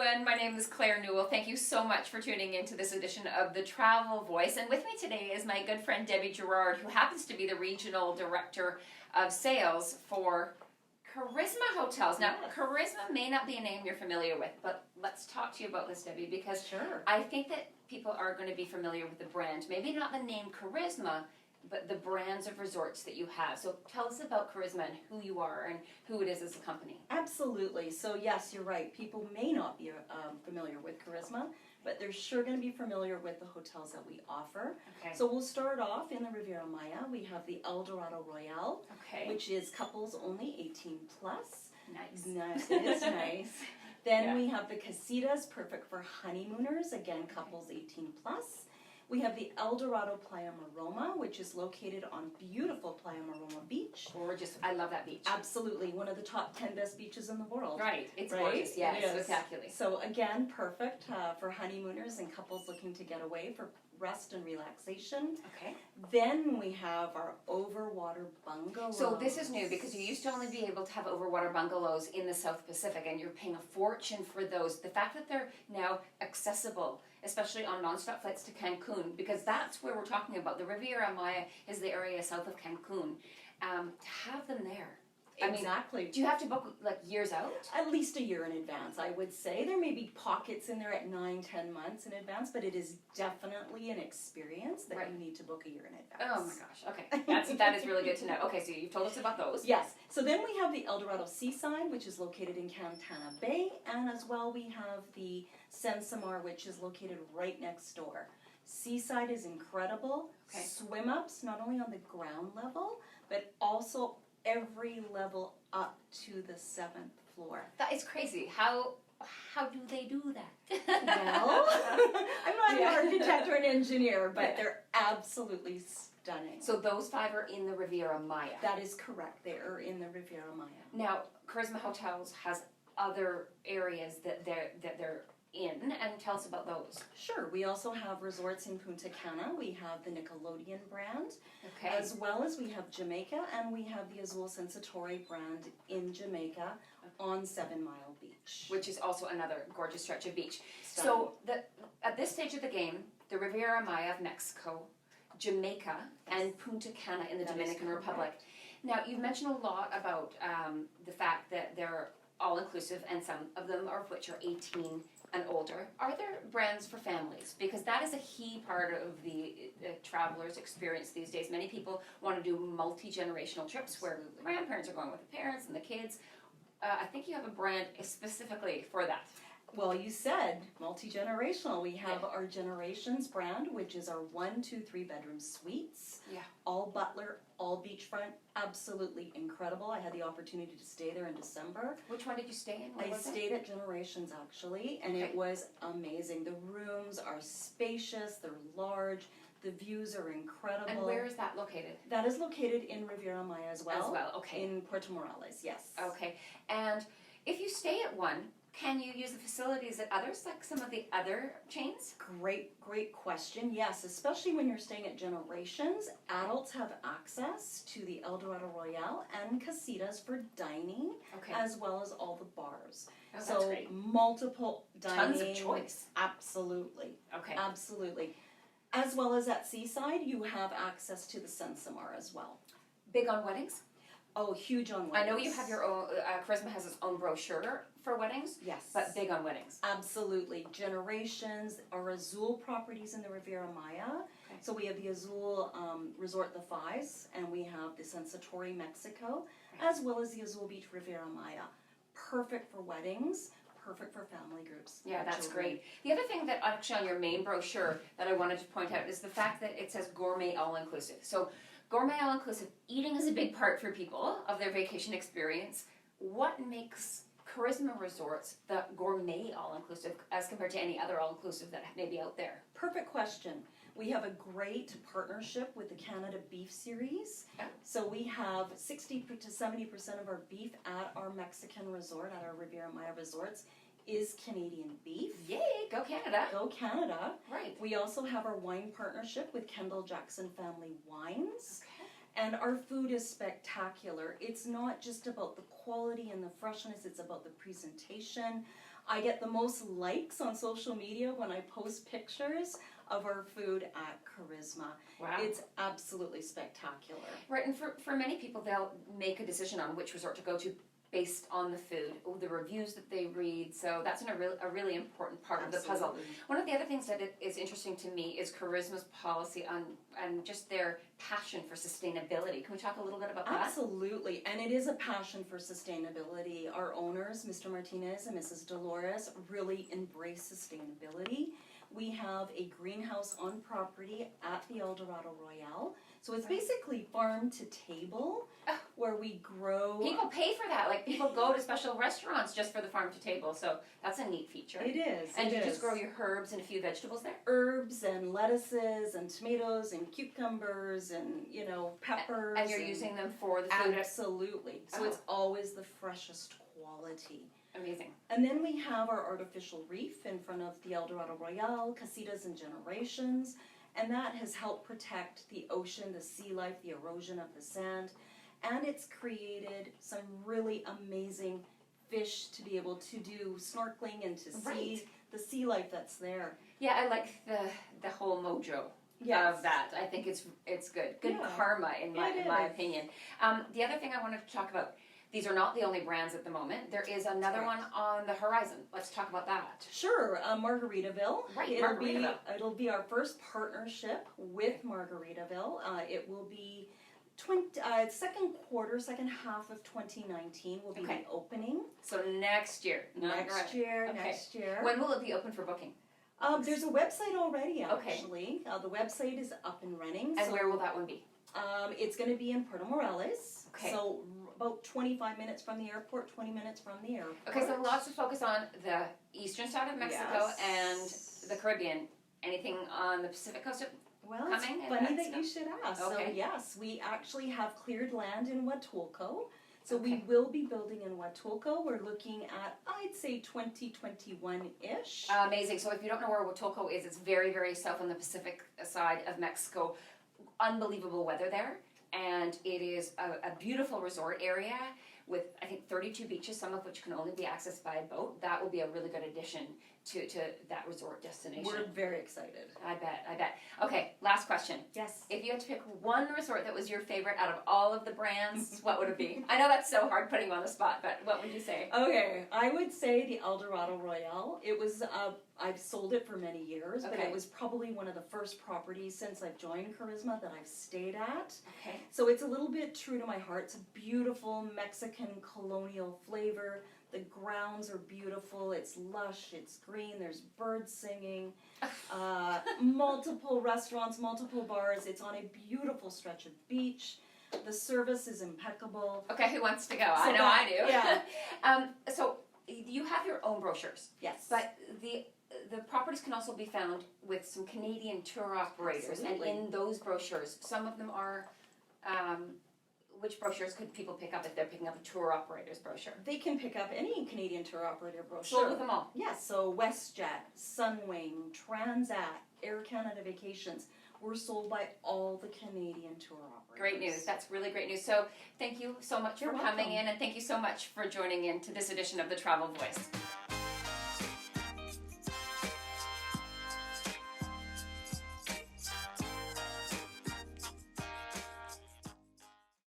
everyone. My name is Claire Newell. Thank you so much for tuning in to this edition of The Travel Voice. And with me today is my good friend Debbie Girard, who happens to be the Regional Director of Sales for Karisma Hotels. Now, Yes. Karisma may not be a name you're familiar with, but let's talk to you about this, Debbie, because Sure. I think that people are going to be familiar with the brand. Maybe not the name Karisma, but the brands of resorts that you have. So tell us about Karisma and who you are and who it is as a company. Absolutely. So yes, you're right. People may not be familiar with Karisma, but they're sure going to be familiar with the hotels that we offer. Okay. So we'll start off in the Riviera Maya. We have the El Dorado Royale, Okay. which is couples only 18 plus. Nice. Nice. It is nice. Then Yeah. we have the Casitas, perfect for honeymooners, again couples 18 plus. We have the El Dorado Playa Maroma, which is located on beautiful Playa Maroma Beach. Gorgeous. I love that beach. Absolutely, one of the top 10 best beaches in the world. Right. It's Right? gorgeous. Yeah, It it's is. spectacular. So again, perfect for honeymooners and couples looking to get away for rest and relaxation. Okay. Then we have our overwater bungalows. So this is new because you used to only be able to have overwater bungalows in the South Pacific, and you're paying a fortune for those. The fact that they're now accessible, especially on nonstop flights to Cancun, because that's where we're talking about. The Riviera Maya is the area south of Cancun. To have them there. Exactly. Do you have to book like years out? At least a year in advance, I would say. There may be pockets in there at 9-10 months in advance, but it is definitely an experience that Right. you need to book a year in advance. Oh my gosh. Okay. That is really good to know. Okay, so you've told us about those. Yes. So then we have the El Dorado Seaside, which is located in Cantana Bay, and as well we have the Sensamar, which is located right next door. Seaside is incredible. Okay. Swim ups, not only on the ground level, but also every level up to the 7th floor. That is crazy. How do they do that? Well, I'm not Yeah. an architect or an engineer, but Yeah. they're absolutely stunning. So those 5 are in the Riviera Maya. That is correct. They are in the Riviera Maya. Now, Karisma Hotels has other areas that they're in, and tell us about those. Sure. We also have resorts in Punta Cana. We have the Nickelodeon brand, Okay. as well as we have Jamaica, and we have the Azul Sensatori brand in Jamaica on 7 Mile Beach. Which is also another gorgeous stretch of beach. Stunning. So at this stage of the game, the Riviera Maya of Mexico, Jamaica, and Punta Cana in the That is Dominican Republic. correct. Now, you've mentioned a lot about the fact that they're all-inclusive, and some of them are which are 18 and older. Are there brands for families? Because that is a key part of the traveler's experience these days. Many people want to do multi-generational trips where the grandparents are going with the parents and the kids. I think you have a brand specifically for that. Well, you said multi-generational. We have our Generations brand, which is our 1, 2, 3 bedroom suites. Yeah. All butler, all beachfront, absolutely incredible. I had the opportunity to stay there in December. Which one did you stay in? What I was it? stayed at Generations actually, and Okay. it was amazing. The rooms are spacious, they're large, the views are incredible. And where is that located? That is located in Riviera Maya as well. As well, okay. In Puerto Morales, yes. Okay. And if you stay at one, can you use the facilities at others, like some of the other chains? Great question. Yes, especially when you're staying at Generations, adults have access to the El Dorado Royale and Casitas for dining, Okay. as well as all the bars. Oh, that's So great. multiple dining. Tons of choice. Absolutely. Okay. Absolutely. As well as at Seaside, you have access to the Sensamar as well. Big on weddings? Oh, huge on I weddings. know you have your own, Karisma has its own brochure for weddings, Yes. but big on weddings. Absolutely. Generations, our Azul properties in the Riviera Maya. Okay. So we have the Azul Resort The Fives, and we have the Sensatori Mexico, Right. as well as the Azul Beach Riviera Maya. Perfect for weddings, perfect for family groups. Yeah, for that's children. great. The other thing that actually on your main brochure that I wanted to point out is the fact that it says gourmet all-inclusive. So gourmet all-inclusive, eating is a big part for people of their vacation experience. What makes Karisma Resorts the gourmet all-inclusive as compared to any other all-inclusive that may be out there? Perfect question. We have a great partnership with the Canada Beef Series. Yeah. So we have 60 to 70% of our beef at our Mexican resort, at our Riviera Maya resorts, is Canadian beef. Yay, go Canada. Go Canada. Right. We also have our wine partnership with Kendall Jackson Family Wines. Okay. And our food is spectacular. It's not just about the quality and the freshness, it's about the presentation. I get the most likes on social media when I post pictures of our food at Karisma. Wow. It's absolutely spectacular. Right, and for many people, they'll make a decision on which resort to go to based on the food, or the reviews that they read, so that's a really important part of the puzzle. Absolutely. One of the other things that is interesting to me is Karisma's policy on and just their passion for sustainability. Can we talk a little bit about that? Absolutely, and it is a passion for sustainability. Our owners, Mr. Martinez and Mrs. Dolores, really embrace sustainability. We have a greenhouse on property at the Eldorado Royale. So it's basically farm to table, where we grow. People pay for that. Like, people go to special restaurants just for the farm to table. So that's a neat feature. It is. And it you is. just grow your herbs and a few vegetables there? Herbs and lettuces and tomatoes and cucumbers and, peppers. And you're using them for the food? Absolutely. So Oh. it's always the freshest quality. Amazing. And then we have our artificial reef in front of the Eldorado Royale, Casitas and Generations, and that has helped protect the ocean, the sea life, the erosion of the sand, and it's created some really amazing fish to be able to do snorkeling and to see the sea life that's there. Yeah, I like the whole mojo of that. I think it's good. Good karma in my opinion. The other thing I wanted to talk about, these are not the only brands at the moment. There is another one on the horizon. Let's talk about that. Sure, Margaritaville. Right, It'll Margaritaville. It'll be our first partnership with Margaritaville. It will be second half of 2019 will be the opening. So next year. Next year. When will it be open for booking? There's a website already, actually. The website is up and running. And where will that one be? It's going to be in Puerto Morelos. Okay. So about 25 minutes from the airport, 20 minutes from the airport. Okay, so lots of focus on the eastern side of Mexico and the Caribbean. Anything on the Pacific coast? Well, coming it's and funny that's that you should ask. Okay. So yes, we actually have cleared land in Huatulco. So we Okay. will be building in Huatulco. We're looking at, I'd say, 2021-ish. Amazing. So if you don't know where Huatulco is, it's very, very south on the Pacific side of Mexico. Unbelievable weather there. And it is a beautiful resort area with, I think, 32 beaches, some of which can only be accessed by a boat. That will be a really good addition to that resort destination. We're very excited. I bet. Okay, last question. Yes. If you had to pick one resort that was your favorite out of all of the brands, what would it be? I know that's so hard putting you on the spot, but what would you say? Okay, I would say the Eldorado Royale. It was, I've sold it for many years, but Okay. it was probably one of the first properties since I've joined Karisma that I've stayed at. Okay. So it's a little bit true to my heart. It's a beautiful Mexican colonial flavor. The grounds are beautiful. It's lush. It's green. There's birds singing. Multiple restaurants, multiple bars. It's on a beautiful stretch of beach. The service is impeccable. Okay, who wants to go? I know I do. Yeah. So you have your own brochures, Yes. but the properties can also be found with some Canadian tour operators, Absolutely. and in those brochures, some of them are. Which brochures could people pick up if they're picking up a tour operator's brochure? They can pick up any Canadian tour operator brochure. Sold with them all. Yes, so WestJet, Sunwing, Transat, Air Canada Vacations. We're sold by all the Canadian tour operators. Great news. That's really great news. So thank you so much You're for coming welcome. in, and thank you so much for joining in to this edition of The Travel Voice.